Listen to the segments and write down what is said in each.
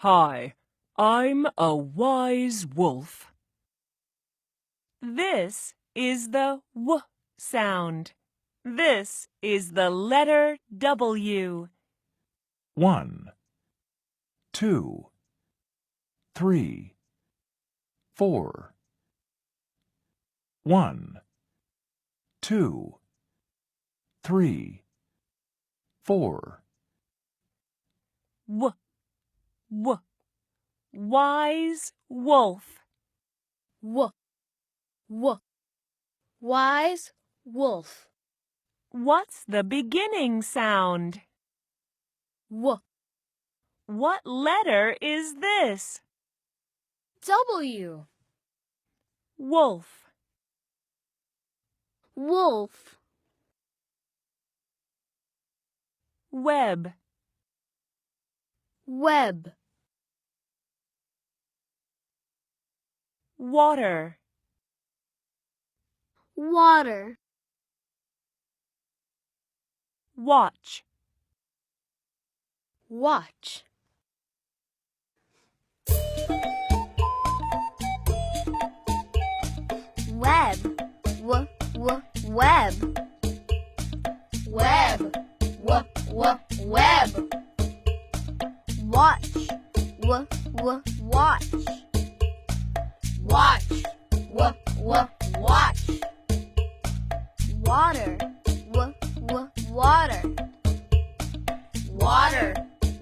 Hi, I'm a wise wolf. This is the W sound. This is the letter W. 1, 2, 3, 4. 1, 2, 3, 4. W, W. Wise wolf. W, W. Wise wolf. What's the beginning sound? W, What letter is this? W. Wolf. Wolf. Web. Web. Water. Water. Watch. Watch. Web. W, W, web. Web. W, W, web. Watch. W, W, watch. Watch. W, W, watch. Water. W, W, water. Water.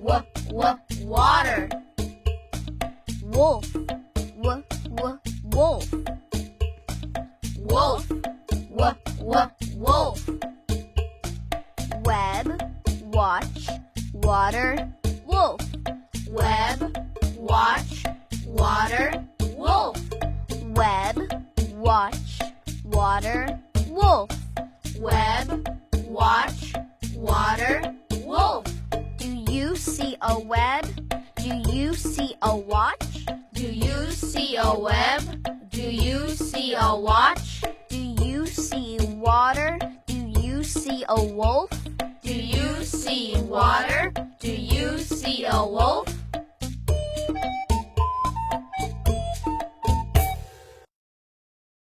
W, W, water. Wolf. W, W, wolf. Wolf. W, W, wolf. Web. Watch. Water. Wolf. Web. Watch. Water. Wolf. Web. Watch. Water. Wolf. Web. Watch. Water. Wolf. Do you see a web? Do you see a watch? Do you see a web? Do you see a watch? Do you see water? Do you see a wolf? Do you see water? Do you see a wolf?